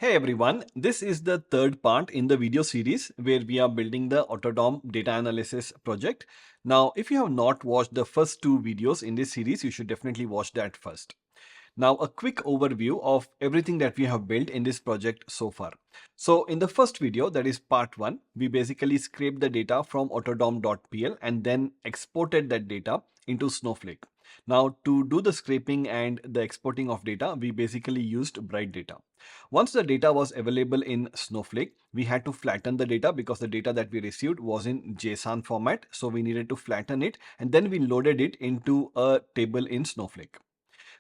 Hey everyone, this is the third part in the video series where we are building the Otodom Data Analysis project. Now, if you have not watched the first two videos in this series, you should definitely watch that first. Now, a quick overview of everything that we have built in this project so far. So in the first video, that is part 1, we basically scraped the data from Otodom.pl and then exported that data into Snowflake. Now, to do the scraping and the exporting of data, we basically used Bright Data. Once the data was available in Snowflake, we had to flatten the data because the data that we received was in JSON format. So we needed to flatten it and then we loaded it into a table in Snowflake.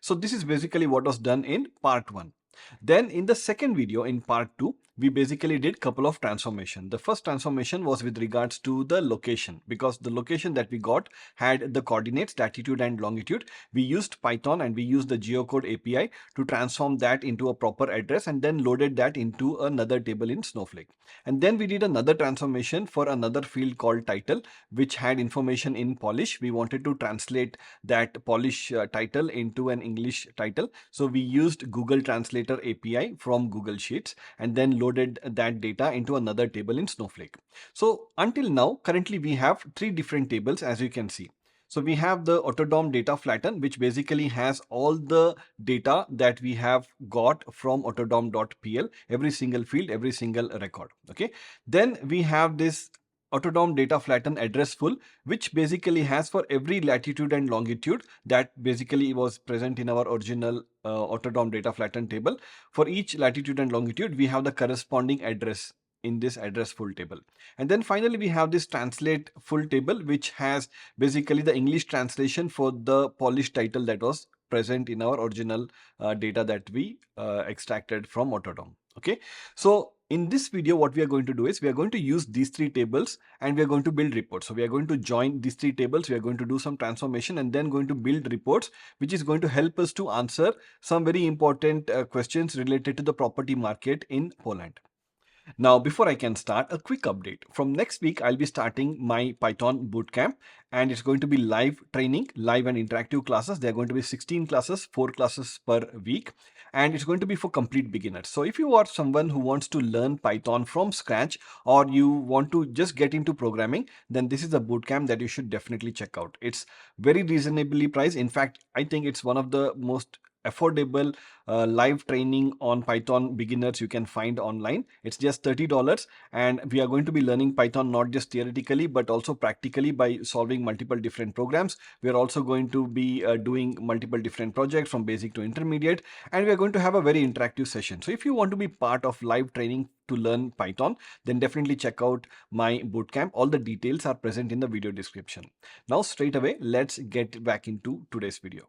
So this is basically what was done in part 1. Then in the second video in part 2, we basically did couple of transformation. The first transformation was with regards to the location, because the location that we got had the coordinates latitude and longitude. We used Python and we used the geocode API to transform that into a proper address and then loaded that into another table in Snowflake. And then we did another transformation for another field called title, which had information in Polish. We wanted to translate that Polish title into an English title. So we used Google Translator API from Google Sheets and then loaded that data into another table in Snowflake. So until now, currently we have three different tables, as you can see. So we have the Otodom Data Flatten, which basically has all the data that we have got from Otodom.pl, every single field, every single record. Okay. Then we have this Otodom Data Flatten address full, which basically has for every latitude and longitude that basically was present in our original Otodom Data Flatten table. For each latitude and longitude, we have the corresponding address in this address full table. And then finally, we have this translate full table, which has basically the English translation for the Polish title that was present in our original data that we extracted from Otodom. Okay, so in this video, what we are going to do is we are going to use these three tables and we are going to build reports. So we are going to join these three tables, we are going to do some transformation and then going to build reports, which is going to help us to answer some very important questions related to the property market in Poland. Now, before I can start, a quick update. From next week, I'll be starting my Python bootcamp and it's going to be live training, live and interactive classes. There are going to be 16 classes, 4 classes per week, and it's going to be for complete beginners. So if you are someone who wants to learn Python from scratch or you want to just get into programming, then this is a bootcamp that you should definitely check out. It's very reasonably priced. In fact, I think it's one of the most affordable live training on Python beginners you can find online. It's just $30 and we are going to be learning Python not just theoretically but also practically by solving multiple different programs. We are also going to be doing multiple different projects from basic to intermediate, and we are going to have a very interactive session. So if you want to be part of live training to learn Python, then definitely check out my bootcamp. All the details are present in the video description. Now straight away, let's get back into today's video.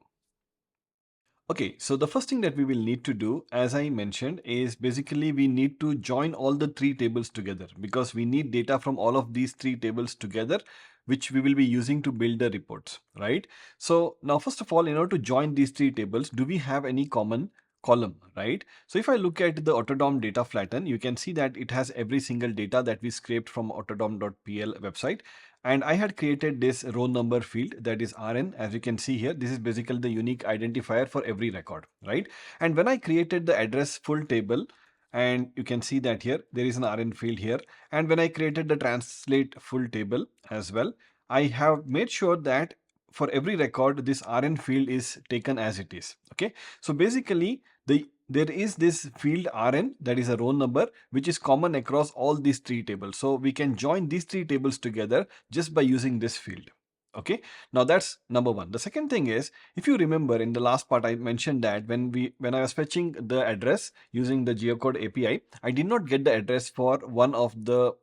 Okay, so the first thing that we will need to do, as I mentioned, is basically we need to join all the three tables together because we need data from all of these three tables together, which we will be using to build the reports, right? So now, first of all, in order to join these three tables, do we have any common column, right? So if I look at the Otodom Data Flatten, you can see that it has every single data that we scraped from Otodom.pl website. And I had created this row number field, that is RN. As you can see here, this is basically the unique identifier for every record, right? And when I created the address full table, and you can see that here, there is an RN field here. And when I created the translate full table as well, I have made sure that for every record, this RN field is taken as it is. Okay. So basically there is this field RN, that is a row number, which is common across all these three tables. So we can join these three tables together just by using this field. Okay, now that's number one. The second thing is, if you remember in the last part, I mentioned that when I was fetching the address using the geocode API, I did not get the address for one of the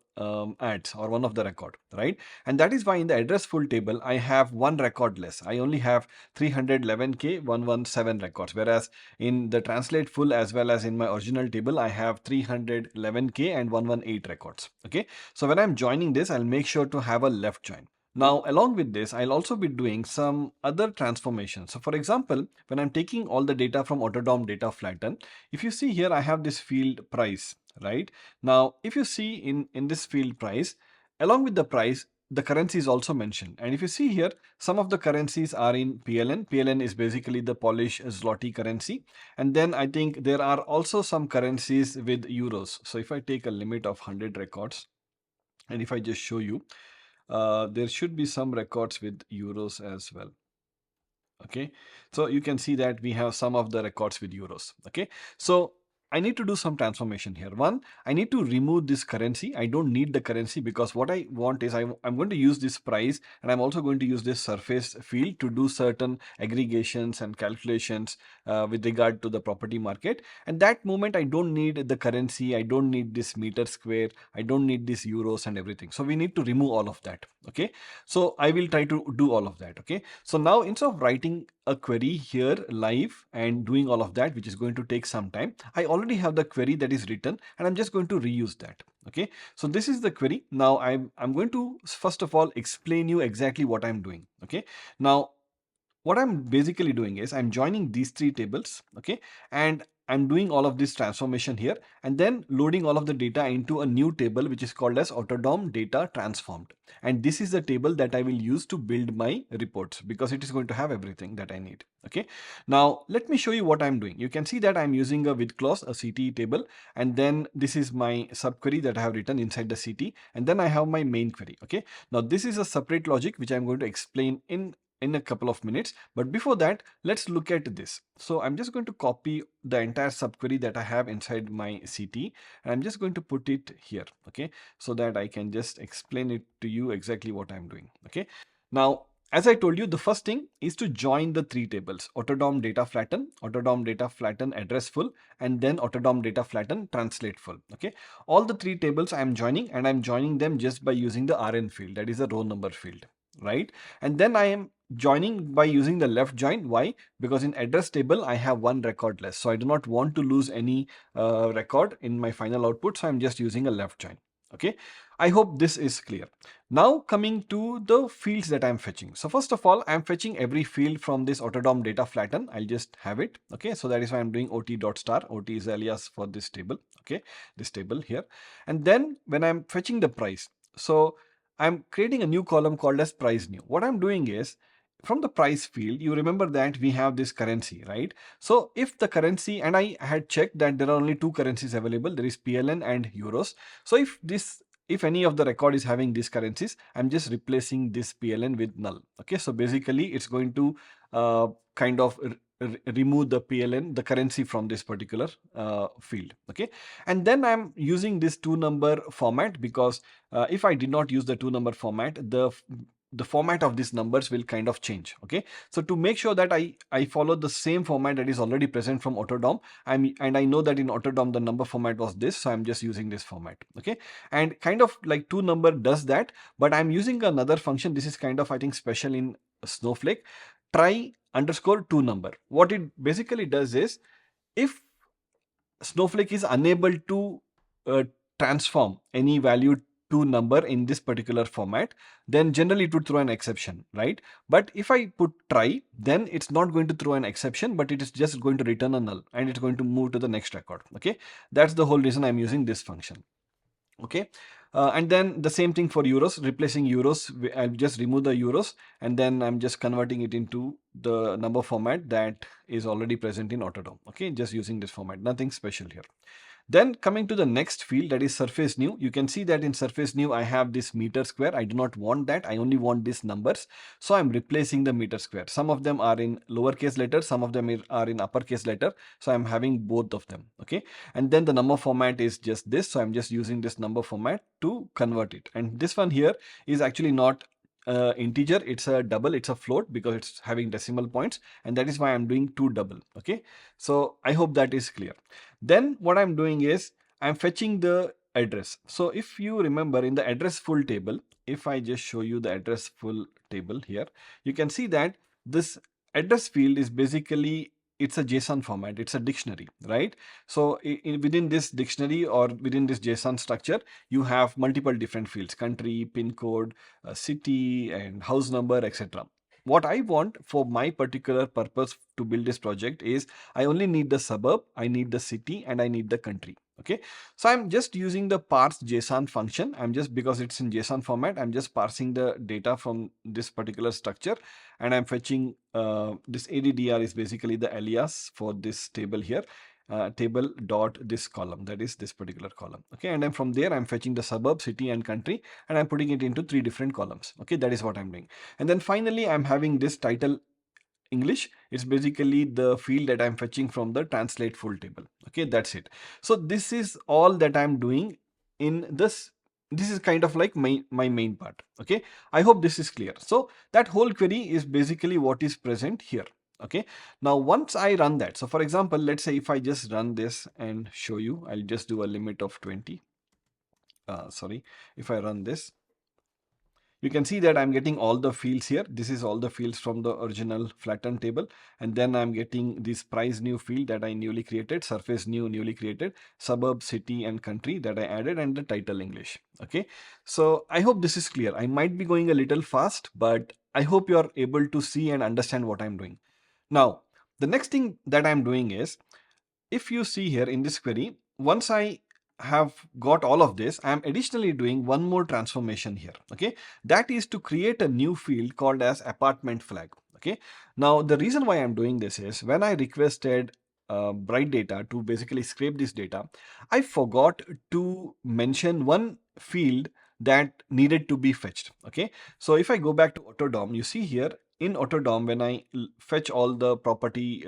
ads or one of the record, right? And that is why in the address full table, I have one record less. I only have 311k 117 records, whereas in the translate full as well as in my original table, I have 311k and 118 records. Okay, so when I'm joining this, I'll make sure to have a left join. Now, along with this, I'll also be doing some other transformations. So for example, when I'm taking all the data from Otodom Data Flatten, if you see here, I have this field price, right? Now, if you see in this field price, along with the price, the currency is also mentioned. And if you see here, some of the currencies are in PLN. PLN is basically the Polish zloty currency. And then I think there are also some currencies with euros. So if I take a limit of 100 records, and if I just show you, there should be some records with euros as well. Okay, so you can see that we have some of the records with euros. Okay, so I need to do some transformation here. One, I need to remove this currency. I don't need the currency because what I want is I'm going to use this price, and I'm also going to use this surface field to do certain aggregations and calculations with regard to the property market. And that moment I don't need the currency, I don't need this meter square, I don't need this euros and everything. So we need to remove all of that. Okay, so I will try to do all of that. Okay, so now instead of writing a query here live and doing all of that, which is going to take some time, I already have the query that is written, and I'm just going to reuse that. Okay, so this is the query. Now I'm going to first of all explain you exactly what I'm doing. Okay, now what I'm basically doing is I'm joining these three tables. Okay, and I'm doing all of this transformation here and then loading all of the data into a new table which is called as Otodom Data Transformed. And this is the table that I will use to build my reports because it is going to have everything that I need. Okay, now let me show you what I'm doing. You can see that I'm using a with clause, a CTE table, and then this is my subquery that I have written inside the CT, and then I have my main query. Okay, now this is a separate logic which I'm going to explain in a couple of minutes. But before that, let's look at this. So I'm just going to copy the entire subquery that I have inside my CT, and I'm just going to put it here. Okay, so that I can just explain it to you exactly what I'm doing. Okay, now as I told you, the first thing is to join the three tables: Otodom Data Flatten, Otodom Data Flatten Address Full, and then Otodom Data Flatten Translate Full. Okay, all the three tables I'm joining, and I'm joining them just by using the RN field, that is a row number field, right? And then I am joining by using the left join. Why? Because in address table I have one record less, so I do not want to lose any record in my final output, so I'm just using a left join. Okay, I hope this is clear. Now coming to the fields that I'm fetching. So first of all, I'm fetching every field from this Otodom Data Flatten. I'll just have it. Okay, so that is why I'm doing ot.star. Ot is alias for this table. Okay, this table here. And then when I'm fetching the price, so I'm creating a new column called as price new. What I'm doing is, from the price field, you remember that we have this currency, right? So if the currency, and I had checked that there are only two currencies available, there is PLN and euros. So if any of the record is having these currencies, I'm just replacing this PLN with null. Okay, so basically it's going to kind of remove the PLN, the currency, from this particular field. Okay, and then I'm using this two number format because if I did not use the two number format, the format of these numbers will kind of change. Okay, so to make sure that I follow the same format that is already present from Otodom, and I know that in Otodom the number format was this, so I'm just using this format. Okay, and kind of like two number does that, but I'm using another function. This is kind of, I think, special in Snowflake. Try underscore two number. What it basically does is, if Snowflake is unable to transform any value to number in this particular format, then generally it would throw an exception, right? But if I put try, then it's not going to throw an exception, but it is just going to return a null and it's going to move to the next record. Okay, that's the whole reason I'm using this function. Okay, and then the same thing for euros, replacing euros. I'll just remove the euros and then I'm just converting it into the number format that is already present in Otodom. Okay, just using this format, nothing special here. Then coming to the next field, that is surface new. You can see that in surface new I have this meter square. I do not want that. I only want these numbers. So I'm replacing the meter square. Some of them are in lowercase letter, some of them are in uppercase letter. So I'm having both of them. Okay. And then the number format is just this. So I'm just using this number format to convert it. And this one here is actually not integer, it's a double, it's a float because it's having decimal points, and that is why I'm doing two double. Okay, so I hope that is clear. Then what I'm doing is I'm fetching the address. So if you remember in the address full table, if I just show you the address full table here, you can see that this address field is basically, it's a JSON format, it's a dictionary, right? So within this dictionary or within this JSON structure, you have multiple different fields: country, pin code, city, and house number, etc. what I want for my particular purpose to build this project is I only need the suburb, I need the city, and I need the country. Okay, so I'm just using the parse JSON function. I'm just, because it's in JSON format, I'm just parsing the data from this particular structure, and I'm fetching this ADDR is basically the alias for this table here. Table dot this column, that is this particular column. Okay, and then from there I'm fetching the suburb, city, and country, and I'm putting it into 3 different columns. Okay, that is what I'm doing. And then finally I'm having this title English. It's basically the field that I'm fetching from the translate full table. Okay, that's it. So this is all that I'm doing in this. This is kind of like my main part. Okay, I hope this is clear. So that whole query is basically what is present here. Okay, now once I run that, so for example, let's say if I just run this and show you, I'll just do a limit of 20. Sorry, if I run this, you can see that I'm getting all the fields here. This is all the fields from the original Flatten table. And then I'm getting this price new field that I newly created, surface new newly created, suburb, city, and country that I added, and the title English. Okay, so I hope this is clear. I might be going a little fast, but I hope you are able to see and understand what I'm doing. Now, the next thing that I'm doing is, if you see here in this query, once I have got all of this, I am additionally doing one more transformation here. Okay, that is to create a new field called as apartment flag. Okay, now the reason why I'm doing this is when I requested bright data to basically scrape this data, I forgot to mention one field that needed to be fetched. Okay, so if I go back to Otodom, you see here in Otodom, when I fetch all the property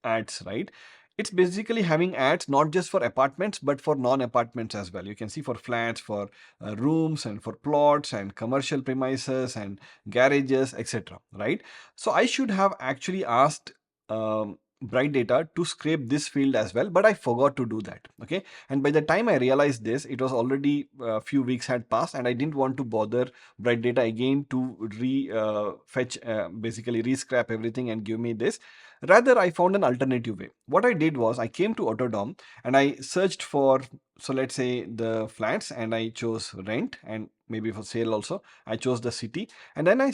ads, right, it's basically having ads not just for apartments but for non-apartments as well. You can see for flats, for rooms, and for plots, and commercial premises, and garages, etc. Right? So I should have actually asked Bright Data to scrape this field as well, but I forgot to do that. Okay, and by the time I realized this, it was already a few weeks had passed, and I didn't want to bother Bright Data again to fetch, basically re-scrap everything and give me this. Rather, I found an alternative way. What I did was I came to Otodom and I searched for, so let's say the flats, and I chose rent, and maybe for sale also. I chose the city, and then I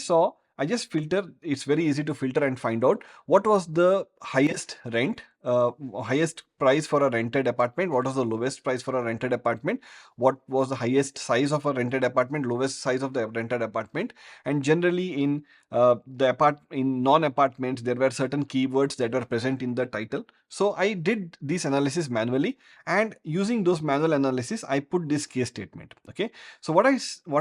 just filter. It's very easy to filter and find out what was the highest rent, highest price for a rented apartment, what was the lowest price for a rented apartment, what was the highest size of a rented apartment, lowest size of the rented apartment. And generally in in non-apartments, there were certain keywords that were present in the title. So I did this analysis manually, and using those manual analysis, I put this case statement. Okay, so what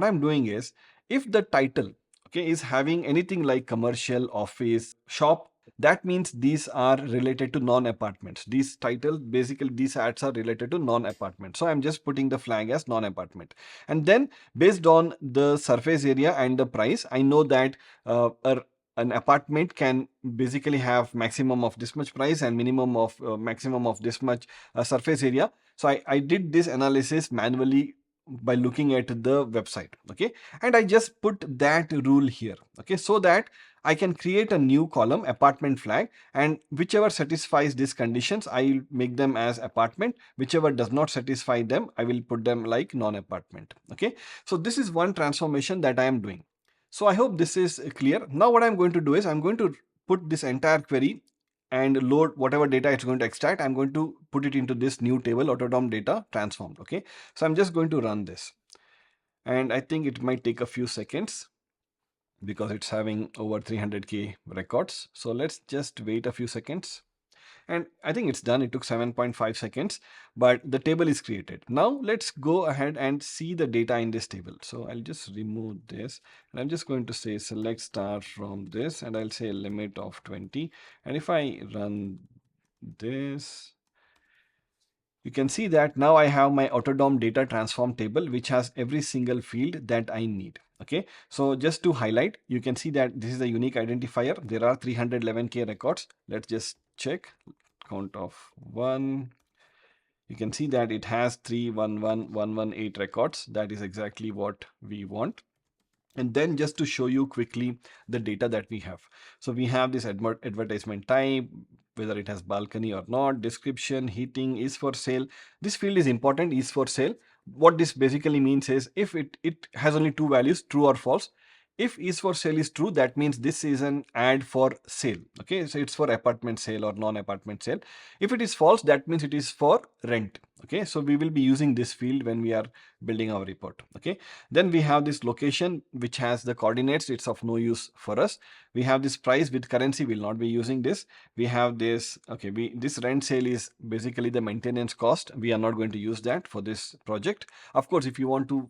I'm doing is, if the title, okay, is having anything like commercial, office, shop, that means these are related to non-apartments. These titles, basically these ads are related to non-apartment. So I'm just putting the flag as non-apartment. And then based on the surface area and the price, I know that an apartment can basically have maximum of this much price and minimum of maximum of this much surface area. So I did this analysis manually by looking at the website. Okay, and I just put that rule here. Okay, so that I can create a new column, apartment flag, and whichever satisfies these conditions, I will make them as apartment. Whichever does not satisfy them, I will put them like non-apartment. Okay, so this is one transformation that I am doing. So I hope this is clear. Now what I'm going to do is I'm going to put this entire query and load whatever data it's going to extract. I'm going to put it into this new table, Otodom Data Transformed. Okay, so I'm just going to run this, and I think it might take a few seconds because it's having over 300k records. So let's just wait a few seconds. And I think it's done. It took 7.5 seconds, but the table is created. Now let's go ahead and see the data in this table. So I'll just remove this, and I'm just going to say select star from this, and I'll say limit of 20. And if I run this, you can see that now I have my Otodom data transform table, which has every single field that I need. Okay, so just to highlight, you can see that this is a unique identifier. There are 311k records. Let's just check. Count of 1. You can see that it has 311118 records. That is exactly what we want. And then just to show you quickly the data that we have. So we have this advertisement type, whether it has balcony or not, description, heating, is for sale. This field is important, is for sale. What this basically means is if it has only two values, true or false, If is for sale is true, that means this is an ad for sale. Okay, so it's for apartment sale or non-apartment sale. If it is false, that means it is for rent. Okay, so we will be using this field when we are building our report. Okay, then we have this location which has the coordinates. It's of no use for us. We have this price with currency. We'll not be using this. We have this. Okay, this rent sale is basically the maintenance cost. We are not going to use that for this project. Of course, if you want to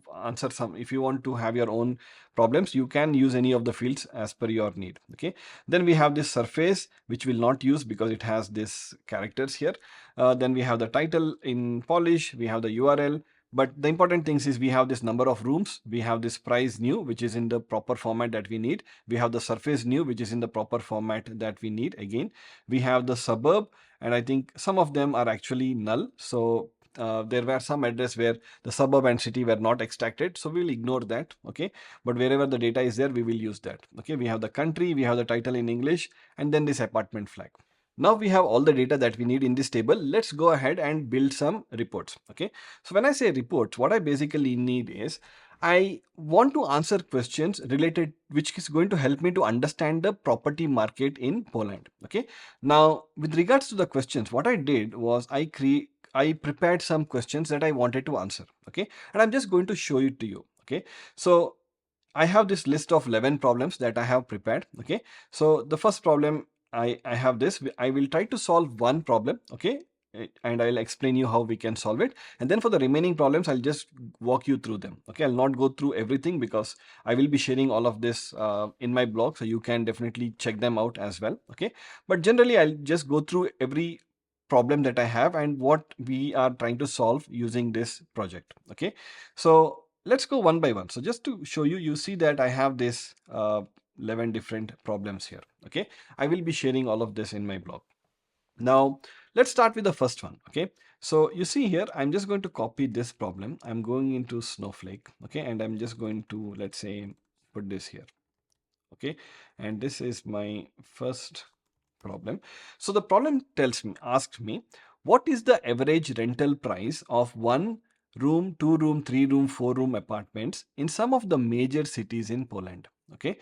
if you want to have your own problems, you can use any of the fields as per your need. Okay, then we have this surface which will not use because it has this characters here. Then we have the title in Polish, we have the URL, but the important things is we have this number of rooms, we have this price new which is in the proper format that we need, we have the surface new which is in the proper format that we need. Again, we have the suburb, and I think some of them are actually null, so there were some address where the suburb and city were not extracted, so we will ignore that. Okay, but wherever the data is there, we will use that. Okay, we have the country, we have the title in English, and then this apartment flag. Now we have all the data that we need in this table. Let's go ahead and build some reports. Okay, so when I say reports, what I basically need is I want to answer questions related, which is going to help me to understand the property market in Poland. Okay, now with regards to the questions, what I did was I prepared some questions that I wanted to answer. Okay, and I'm just going to show it to you. Okay, so I have this list of 11 problems that I have prepared. Okay, so the first problem, I have this. I will try to solve one problem. Okay, and I'll explain you how we can solve it. And then for the remaining problems, I'll just walk you through them. Okay, I'll not go through everything because I will be sharing all of this in my blog, so you can definitely check them out as well. Okay, but generally, I'll just go through every problem that I have and what we are trying to solve using this project. Okay, so let's go one by one. So just to show you, you see that I have this 11 different problems here. Okay, I will be sharing all of this in my blog. Now let's start with the first one. Okay, so you see here, I'm just going to copy this problem. I'm going into Snowflake. Okay, and I'm just going to, let's say, put this here. Okay, and this is my first problem. So the problem asks me, what is the average rental price of 1 room, 2 room, 3 room, 4 room apartments in some of the major cities in Poland? Okay,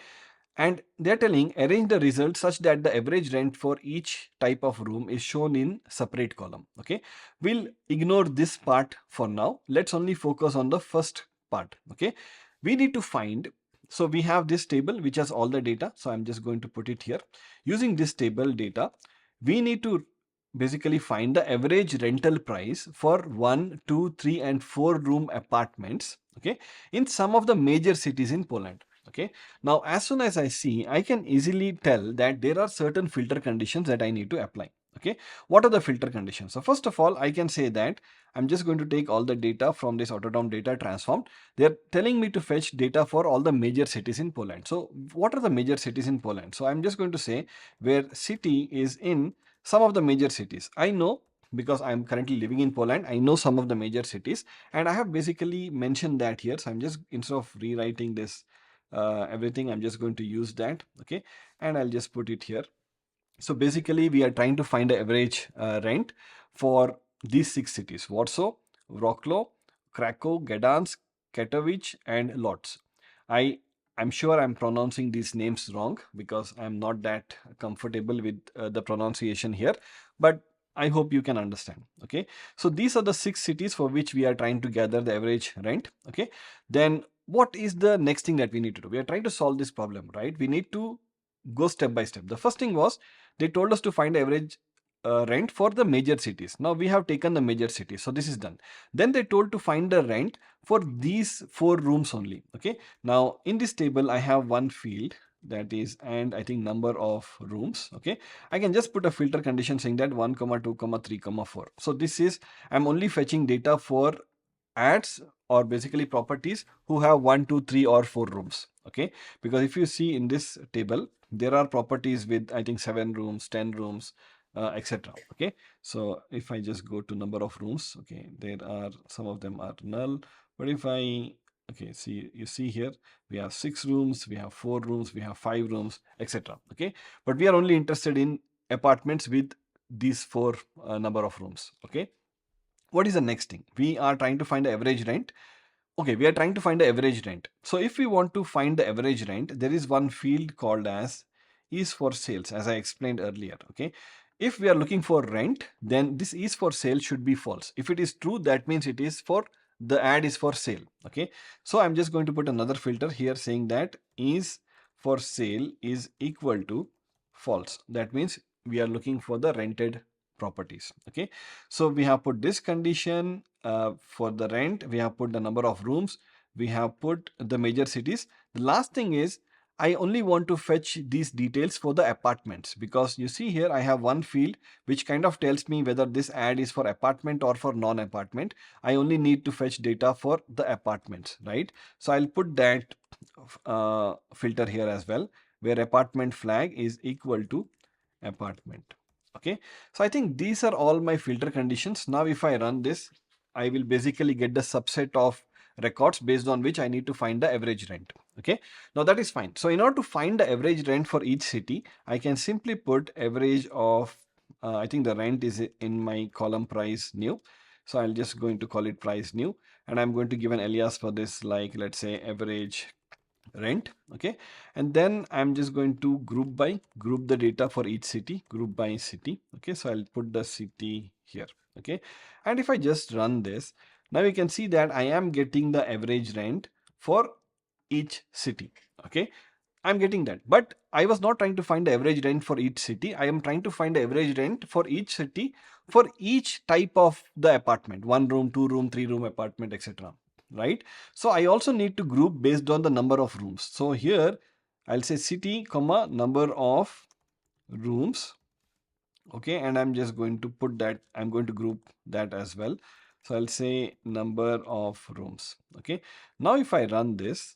and they're telling arrange the results such that the average rent for each type of room is shown in separate column. Okay, we'll ignore this part for now. Let's only focus on the first part. Okay, we need to find, so we have this table which has all the data, so I'm just going to put it here. Using this table data, we need to basically find the average rental price for 1, 2, 3 and 4 room apartments, okay, in some of the major cities in Poland. Okay, now as soon as I see, I can easily tell that there are certain filter conditions that I need to apply. Okay, what are the filter conditions? So first of all, I can say that I'm just going to take all the data from this Otodom data transformed. They're telling me to fetch data for all the major cities in Poland. So what are the major cities in Poland? So I'm just going to say where city is in some of the major cities. I know, because I'm currently living in Poland, I know some of the major cities, and I have basically mentioned that here. So I'm just, instead of rewriting this everything, I'm just going to use that. Okay, and I'll just put it here. So basically we are trying to find the average rent for these 6 cities: Warsaw, Wrocław, Krakow, Gdansk, Katowice and Lodz. I'm sure I'm pronouncing these names wrong because I'm not that comfortable with the pronunciation here, but I hope you can understand. Okay, so these are the 6 cities for which we are trying to gather the average rent. Okay, then what is the next thing that we need to do? We are trying to solve this problem, right? We need to go step by step. The first thing was they told us to find average rent for the major cities. Now we have taken the major cities, so this is done. Then they told to find the rent for these 4 rooms only. Okay, now in this table I have one field, that is, and I think number of rooms. Okay, I can just put a filter condition saying that 1, 2, 3, 4. So this is, I'm only fetching data for ads or basically properties who have 1, 2, 3 or 4 rooms. Okay, because if you see in this table, there are properties with, I think, 7 rooms, 10 rooms, etc. Okay, so if I just go to number of rooms, okay, there are some of them are null. But if I, okay, see, you see here we have 6 rooms, we have 4 rooms, we have 5 rooms, etc. Okay, but we are only interested in apartments with these 4 number of rooms. Okay, what is the next thing? We are trying to find the average rent Okay, we are trying to find the average rent. So if we want to find the average rent, there is one field called as is for sales, as I explained earlier. Okay, if we are looking for rent, then this is for sale should be false. If it is true, that means it is for the ad is for sale. Okay, so I'm just going to put another filter here saying that is for sale is equal to false. That means we are looking for the rented properties. Okay, so we have put this condition for the rent, we have put the number of rooms, we have put the major cities. The last thing is I only want to fetch these details for the apartments, because you see here I have one field which kind of tells me whether this ad is for apartment or for non-apartment. I only need to fetch data for the apartments, right? So I'll put that filter here as well, where apartment flag is equal to apartment. Okay, so I think these are all my filter conditions. Now if I run this, I will basically get the subset of records based on which I need to find the average rent. Okay, now that is fine. So in order to find the average rent for each city, I can simply put average of I think the rent is in my column price new. So I'll just going to call it price new, and I'm going to give an alias for this, like let's say average rent. Okay, and then I'm just going to group the data for each city, group by city. Okay, so I'll put the city here. Okay, and if I just run this, now you can see that I am getting the average rent for each city. Okay, I'm getting that, but I was not trying to find the average rent for each city. I am trying to find the average rent for each city for each type of the apartment: one room, two room, three room apartment, etc. Right? So I also need to group based on the number of rooms. So here I'll say city, comma, number of rooms. Okay, and I'm just going to put that, I'm going to group that as well. So I'll say number of rooms. Okay, now if I run this,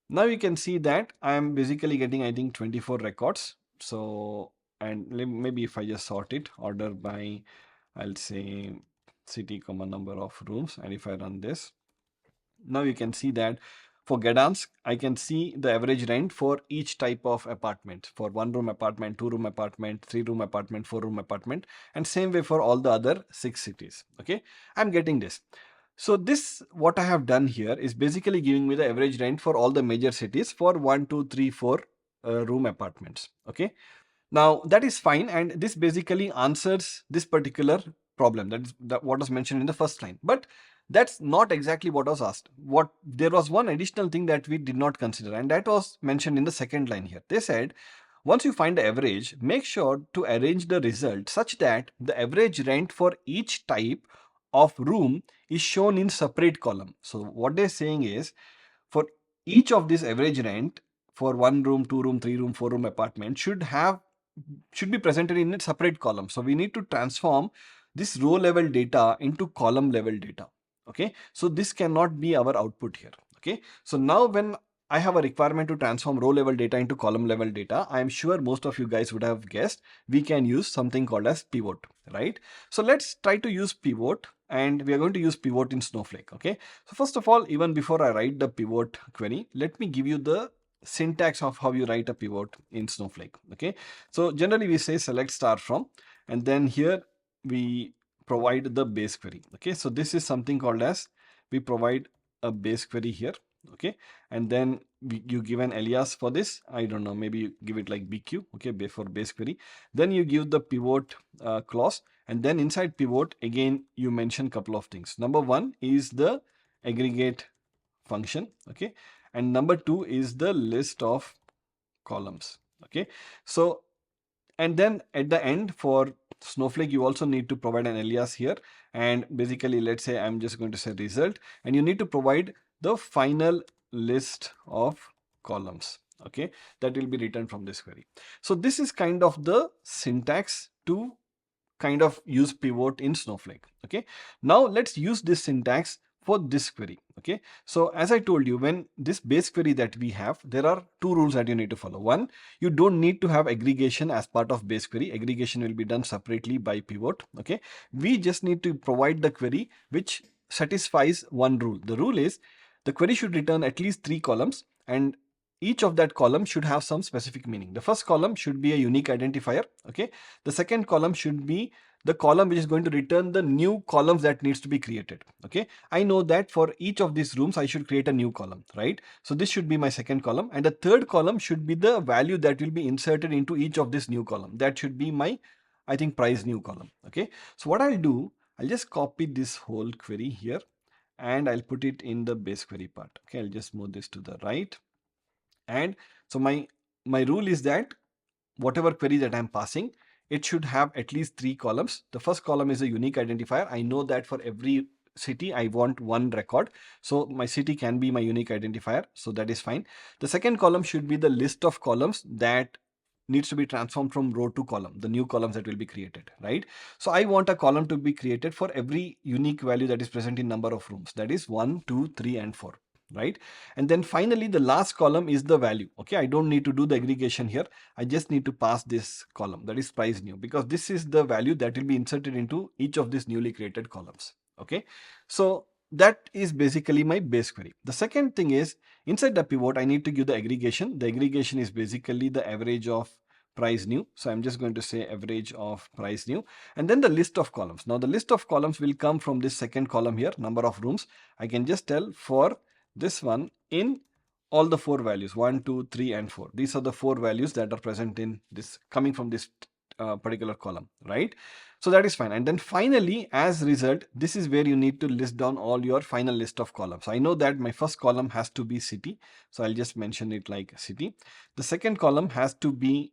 now you can see that I'm basically getting, I think, 24 records. So, and maybe if I just sort it, order by, I'll say city, comma, number of rooms. And if I run this, now you can see that for Gdansk, I can see the average rent for each type of apartment, for one room apartment, two room apartment, three room apartment, four room apartment, and same way for all the other 6 cities. Okay, I'm getting this. So this, what I have done here is basically giving me the average rent for all the major cities for 1, 2, 3, 4 room apartments. Okay, now that is fine, and this basically answers this particular problem. That is what was mentioned in the first line. But that's not exactly what was asked. What there was one additional thing that we did not consider, and that was mentioned in the second line here. They said, once you find the average, make sure to arrange the result such that the average rent for each type of room is shown in separate column. So what they're saying is, for each of this average rent for one room, two room, three room, four room apartment should be presented in a separate column. So we need to transform this row level data into column level data. Okay, so this cannot be our output here. Okay, so now when I have a requirement to transform row level data into column level data, I am sure most of you guys would have guessed we can use something called as pivot, right? So let's try to use pivot, and we are going to use pivot in Snowflake. Okay, so first of all, even before I write the pivot query, let me give you the syntax of how you write a pivot in Snowflake. Okay, so generally we say select star from, and then here we provide the base query. Okay, so this is something called as, we provide a base query here. Okay, and then you give an alias for this. I don't know, maybe you give it like BQ. Okay, for base query. Then you give the pivot clause, and then inside pivot again you mention couple of things. Number one is the aggregate function. Okay, and number two is the list of columns. Okay, so and then at the end for Snowflake you also need to provide an alias here, and basically let's say I'm just going to say result, and you need to provide the final list of columns. Okay, that will be returned from this query. So this is kind of the syntax to kind of use pivot in Snowflake. Okay, now let's use this syntax for this query. Okay, so as I told you, when this base query that we have, there are two rules that you need to follow. One, you don't need to have aggregation as part of base query. Aggregation will be done separately by pivot. Okay, we just need to provide the query which satisfies one rule. The rule is the query should return at least 3 columns, and each of that column should have some specific meaning. The first column should be a unique identifier. Okay, the second column should be the column which is going to return the new columns that needs to be created. Okay, I know that for each of these rooms I should create a new column, right? So this should be my second column, and the third column should be the value that will be inserted into each of this new column. That should be my, I think, price new column. Okay, so what I'll do, I'll just copy this whole query here and I'll put it in the base query part. Okay, I'll just move this to the right. And so my rule is that whatever query that I'm passing, it should have at least 3 columns. The first column is a unique identifier. I know that for every city I want one record, so my city can be my unique identifier, so that is fine. The second column should be the list of columns that needs to be transformed from row to column, the new columns that will be created, right? So I want a column to be created for every unique value that is present in number of rooms, that is 1, 2, 3 and 4, right? And then finally the last column is the value. Okay, I don't need to do the aggregation here. I just need to pass this column, that is price new, because this is the value that will be inserted into each of these newly created columns. Okay, so that is basically my base query. The second thing is, inside the pivot I need to give the aggregation. The aggregation is basically the average of price new. So I'm just going to say average of price new, and then the list of columns. Now the list of columns will come from this second column here, number of rooms. I can just tell for this one in all the 4 values, 1, 2, 3 and 4. These are the 4 values that are present in this, coming from this particular column, right? So that is fine. And then finally, as result, this is where you need to list down all your final list of columns. I know that my first column has to be city, so I'll just mention it like city. The second column has to be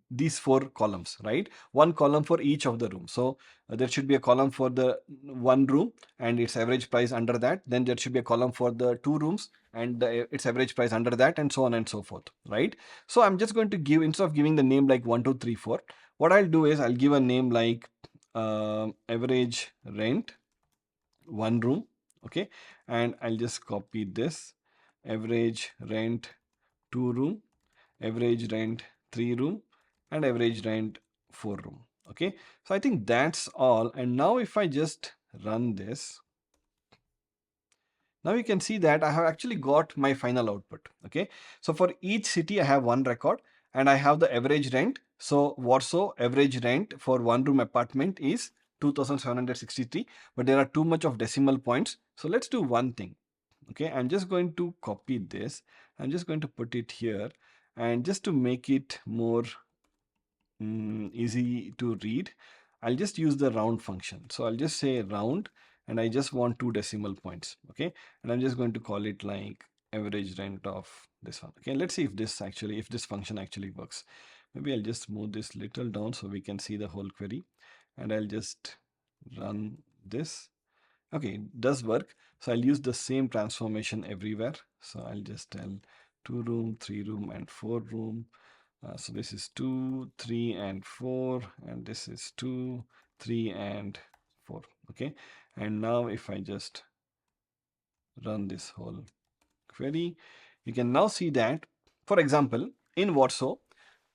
these 4 columns, right? One column for each of the rooms. So there should be a column for the one room and its average price under that. Then there should be a column for the 2 rooms and its average price under that, and so on and so forth, right? So I'm just going to give, instead of giving the name like 1, 2, 3, 4, what I'll do is I'll give a name like average rent 1 room. Okay, and I'll just copy this, average rent 2 room, average rent 3 room, and average rent 4 room. Okay, so I think that's all. And now if I just run this, now you can see that I have actually got my final output. Okay, so for each city I have one record and I have the average rent. So Warsaw average rent for 1 room apartment is 2,763, but there are too much of decimal points. So let's do one thing. Okay, I'm just going to copy this. I'm just going to put it here, and just to make it more easy to read, I'll just use the round function. So I'll just say round, and I just want 2 decimal points. Okay, and I'm just going to call it like average rent of this one. Okay, let's see if this function actually works. Maybe I'll just move this little down so we can see the whole query, and I'll just run this. Okay, it does work. So I'll use the same transformation everywhere. So I'll just tell 2 room, 3 room and 4 room. So this is 2, 3 and 4, and this is 2, 3 and 4. Okay, and now if I just run this whole query, you can now see that, for example, in Warsaw,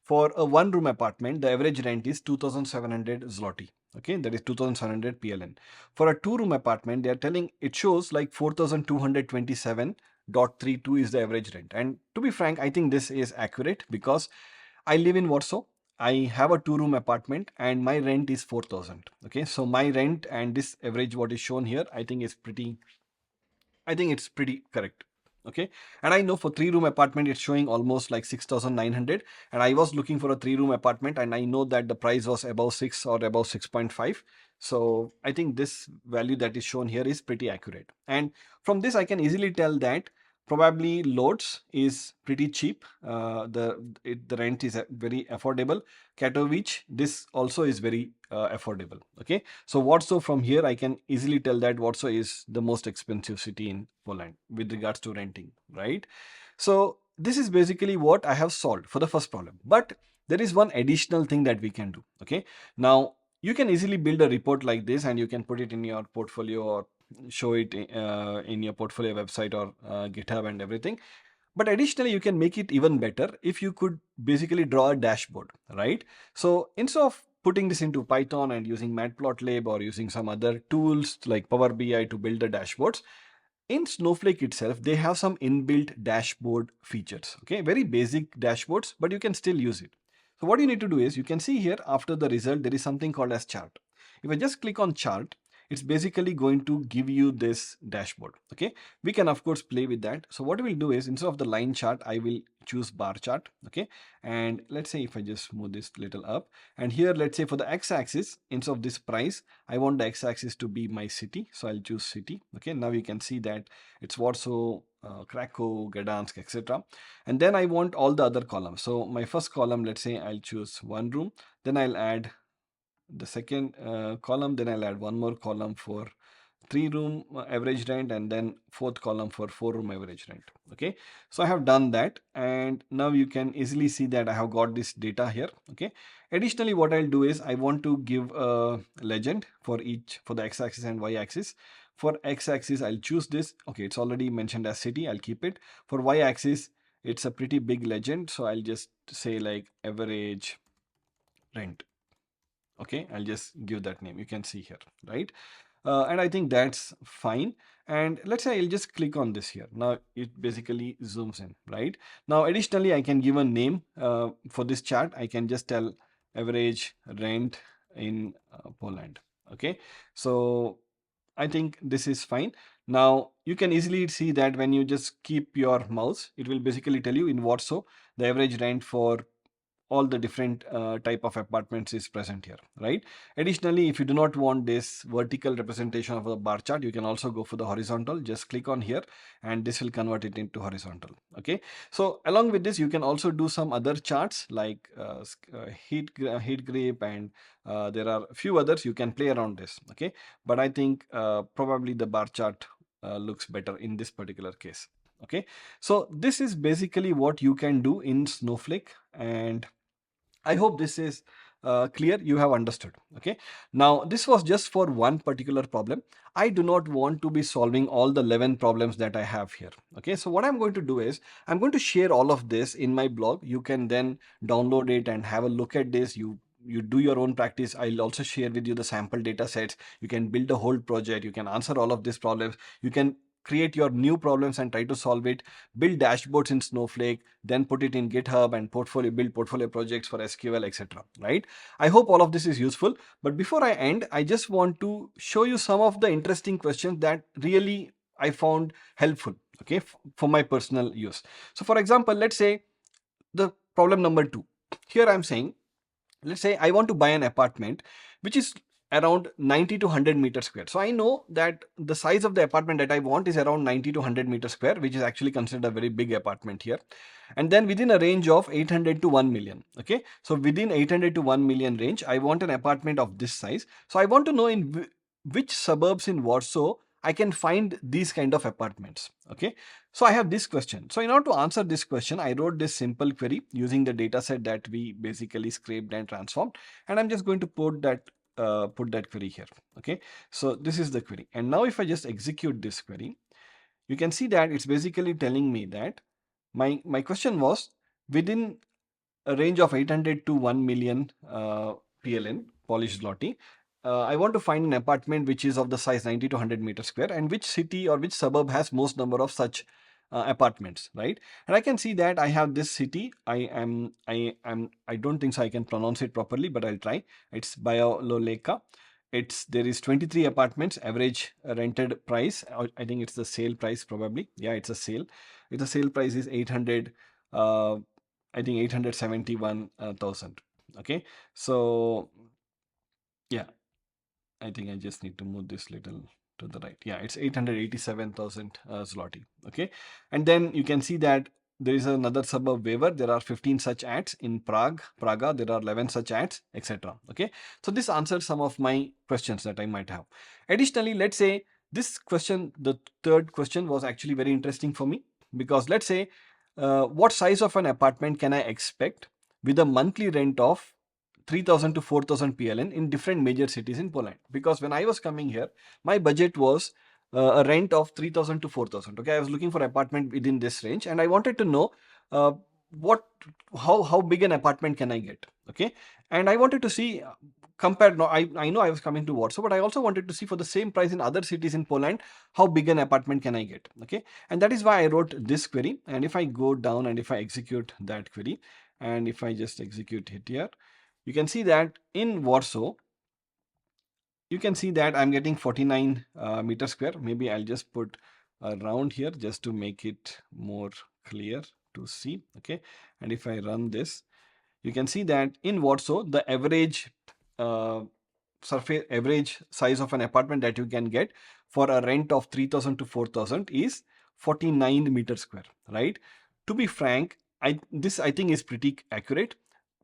for a 1 room apartment, the average rent is 2,700 zloty. Okay, that is 2,700 PLN. For a 2 room apartment, they are telling, it shows like 4,227.32 is the average rent. And to be frank, I think this is accurate because I live in Warsaw. I have a 2 room apartment and my rent is 4,000. Okay, so my rent and this average what is shown here, I think it's pretty correct. Okay, and I know for 3 room apartment it's showing almost like 6,900, and I was looking for a 3 room apartment and I know that the price was above 6 or above 6.5. So I think this value that is shown here is pretty accurate, and from this I can easily tell that probably Lodz is pretty cheap. The rent is very affordable. Katowice, this also is very affordable. Okay, so Warsaw, from here I can easily tell that Warsaw is the most expensive city in Poland with regards to renting, right? So this is basically what I have solved for the first problem, but there is one additional thing that we can do. Okay, now you can easily build a report like this and you can put it in your portfolio or show it in your portfolio website or GitHub and everything. But additionally, you can make it even better if you could basically draw a dashboard, right? So instead of putting this into Python and using Matplotlib or using some other tools like Power BI to build the dashboards, in Snowflake itself, they have some inbuilt dashboard features. Okay, very basic dashboards, but you can still use it. So what you need to do is, you can see here after the result, there is something called as chart. If I just click on chart, it's basically going to give you this dashboard. Okay, we can of course play with that. So what we'll do is, instead of the line chart, I will choose bar chart. Okay, and let's say if I just move this little up, and here let's say for the x-axis, instead of this price, I want the x-axis to be my city, so I'll choose city. Okay, now you can see that it's Warsaw, Krakow, Gdansk, etc. And then I want all the other columns. So my first column, let's say I'll choose one room, then I'll add the second column, then I'll add one more column for 3-room average rent, and then fourth column for 4-room average rent. Okay, so I have done that, and now you can easily see that I have got this data here. Okay, additionally what I'll do is I want to give a legend for each, for the x-axis and y-axis. For x-axis I'll choose this. Okay, it's already mentioned as city, I'll keep it. For y-axis it's a pretty big legend, so I'll just say like average rent. Okay, I'll just give that name, you can see here, right? And I think that's fine. And let's say I'll just click on this here. Now it basically zooms in, right? Now additionally I can give a name for this chart. I can just tell average rent in Poland. Okay, so I think this is fine. Now you can easily see that when you just keep your mouse, it will basically tell you in Warsaw the average rent for all the different type of apartments is present here, right? Additionally, if you do not want this vertical representation of a bar chart, you can also go for the horizontal. Just click on here and this will convert it into horizontal. Okay, so along with this, you can also do some other charts like heat grip, and there are a few others. You can play around this. Okay, but I think probably the bar chart looks better in this particular case. Okay, so this is basically what you can do in Snowflake, and I hope this is clear, you have understood. Okay, now this was just for one particular problem. I do not want to be solving all the 11 problems that I have here. Okay, so what I'm going to do is I'm going to share all of this in my blog. You can then download it and have a look at this. You do your own practice. I'll also share with you the sample data sets. You can build a whole project. You can answer all of these problems. You can create your new problems and try to solve it, build dashboards in Snowflake, then put it in GitHub and build portfolio projects for SQL, etc. Right? I hope all of this is useful. But before I end, I just want to show you some of the interesting questions that really I found helpful, okay, for my personal use. So for example, let's say the problem number 2. Here I'm saying, let's say I want to buy an apartment which is around 90 to 100 meters square. So I know that the size of the apartment that I want is around 90 to 100 meters square, which is actually considered a very big apartment here. And then within a range of 800 to 1 million. Okay, so within 800 to 1 million range, I want an apartment of this size. So I want to know in which suburbs in Warsaw I can find these kind of apartments. Okay, so I have this question. So in order to answer this question, I wrote this simple query using the data set that we basically scraped and transformed. And I'm just going to put that query here. Okay, so this is the query. And now if I just execute this query, you can see that it's basically telling me that my question was within a range of 800 to 1 million PLN, Polish zloty. I want to find an apartment which is of the size 90 to 100 meters square, and which city or which suburb has most number of such apartments, right? And I can see that I have this city. I don't think so I can pronounce it properly, but I'll try. It's Bialoleka. There is 23 apartments, average rented price. I think it's the sale price probably. Yeah, it's a sale. The sale price is 800. I think 871,000. Okay, so yeah, I think I just need to move this little to the right. Yeah, it's 887,000 zloty. Okay, and then you can see that there is another suburb waiver. There are 15 such ads in Praga. There are 11 such ads, etc. Okay, so this answers some of my questions that I might have. Additionally, let's say this question, the third question, was actually very interesting for me, because let's say what size of an apartment can I expect with a monthly rent of 3,000 to 4,000 PLN in different major cities in Poland? Because when I was coming here, my budget was a rent of 3,000 to 4,000. Okay, I was looking for apartment within this range, and I wanted to know uh, how big an apartment can I get? Okay, and I wanted to see compared. No, I know I was coming to Warsaw, but I also wanted to see for the same price in other cities in Poland, how big an apartment can I get? Okay, and that is why I wrote this query. And if I go down and if I execute that query, and if I just execute it here, you can see that in Warsaw, you can see that I'm getting 49 meter square. Maybe I'll just put a round here just to make it more clear to see. Okay, and if I run this, you can see that in Warsaw, the average uh, surface average size of an apartment that you can get for a rent of 3,000 to 4,000 is 49 meter square, right? To be frank, I think is pretty accurate.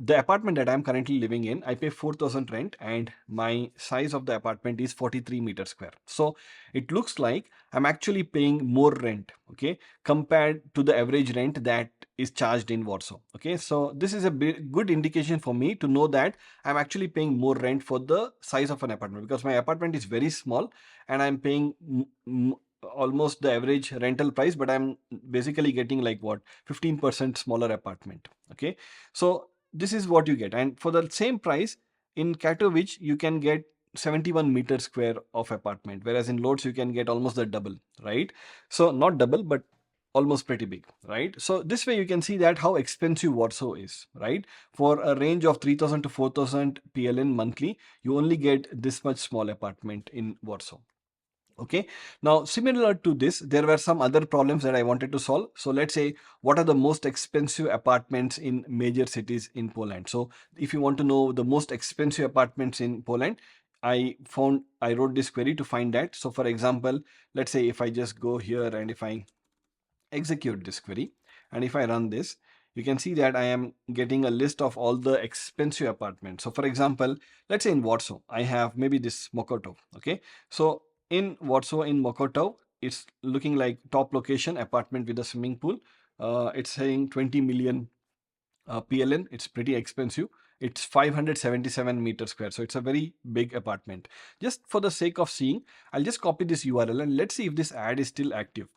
The apartment that I'm currently living in, I pay 4,000 rent and my size of the apartment is 43 meter square. So it looks like I'm actually paying more rent, okay, compared to the average rent that is charged in Warsaw. Okay, so this is a good indication for me to know that I'm actually paying more rent for the size of an apartment, because my apartment is very small and I'm paying almost the average rental price, but I'm basically getting like what, 15% smaller apartment. Okay, so this is what you get, and for the same price in Katowice you can get 71 meter square of apartment, whereas in Lodz you can get almost the double, right? So not double, but almost pretty big, right? So this way you can see that how expensive Warsaw is, right? For a range of 3,000 to 4,000 PLN monthly, you only get this much small apartment in Warsaw. Okay, now similar to this, there were some other problems that I wanted to solve. So let's say, what are the most expensive apartments in major cities in Poland? So if you want to know the most expensive apartments in Poland, I wrote this query to find that. So for example, let's say if I just go here and if I execute this query, and if I run this, you can see that I am getting a list of all the expensive apartments. So for example, let's say in Warsaw, I have maybe this Mokotów. Okay, so in Warsaw, in Mokotów, it's looking like top location apartment with a swimming pool. It's saying 20 million PLN. It's pretty expensive. It's 577 meter square. So it's a very big apartment. Just for the sake of seeing, I'll just copy this URL and let's see if this ad is still active.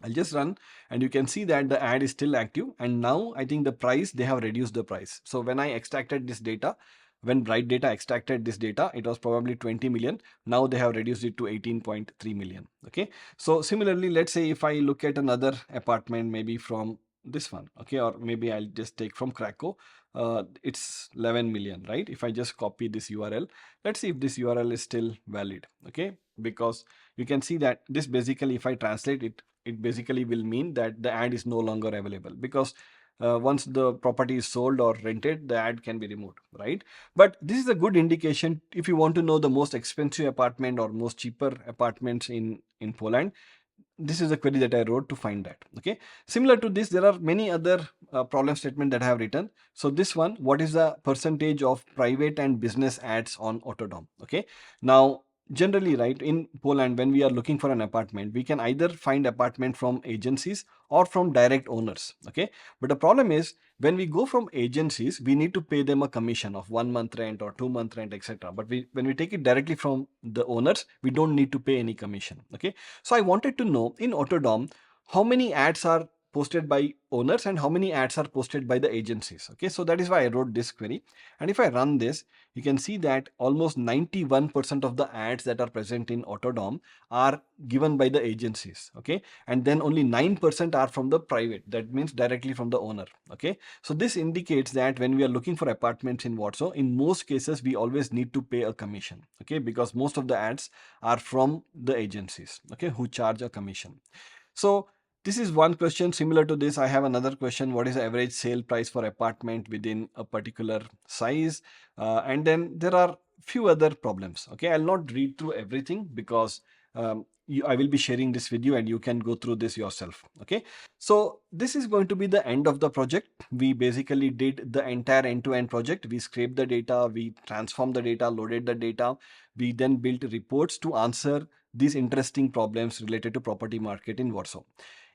I'll just run and you can see that the ad is still active, and now I think the price, they have reduced the price. So when I extracted this data, when Bright Data extracted this data, it was probably 20 million. Now they have reduced it to 18.3 million. Okay, so similarly, let's say if I look at another apartment, maybe from this one, okay, or maybe I'll just take from Krakow. It's 11 million, right? If I just copy this URL, let's see if this URL is still valid. Okay, because you can see that this basically, if I translate it, it basically will mean that the ad is no longer available, because once the property is sold or rented, the ad can be removed, right? But this is a good indication if you want to know the most expensive apartment or most cheaper apartments in Poland. This is a query that I wrote to find that. Okay, similar to this, there are many other problem statement that I have written. So this one, what is the percentage of private and business ads on Otodom? Okay, now generally, right, in Poland, when we are looking for an apartment, we can either find apartment from agencies or from direct owners. Okay, but the problem is, when we go from agencies, we need to pay them a commission of 1 month rent or 2 month rent, etc. But when we take it directly from the owners, we don't need to pay any commission. Okay, so I wanted to know in Otodom how many ads are posted by owners and how many ads are posted by the agencies. Okay, so that is why I wrote this query. And if I run this, you can see that almost 91% of the ads that are present in Otodom are given by the agencies. Okay, and then only 9% are from the private, that means directly from the owner. Okay, so this indicates that when we are looking for apartments in Warsaw, in most cases we always need to pay a commission. Okay, because most of the ads are from the agencies, okay, who charge a commission. So this is one question. Similar to this, I have another question. What is the average sale price for apartment within a particular size? And then there are few other problems. Okay, I'll not read through everything because I will be sharing this with you and you can go through this yourself. Okay, so this is going to be the end of the project. We basically did the entire end-to-end project. We scraped the data, we transformed the data, loaded the data. We then built reports to answer these interesting problems related to property market in Warsaw.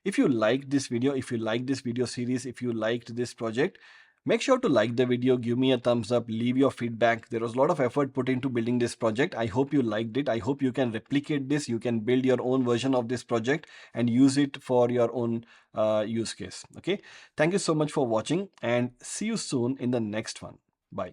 If you liked this video, if you like this video series, if you liked this project, make sure to like the video, give me a thumbs up, leave your feedback. There was a lot of effort put into building this project. I hope you liked it. I hope you can replicate this. You can build your own version of this project and use it for your own use case. Okay. Thank you so much for watching and see you soon in the next one. Bye.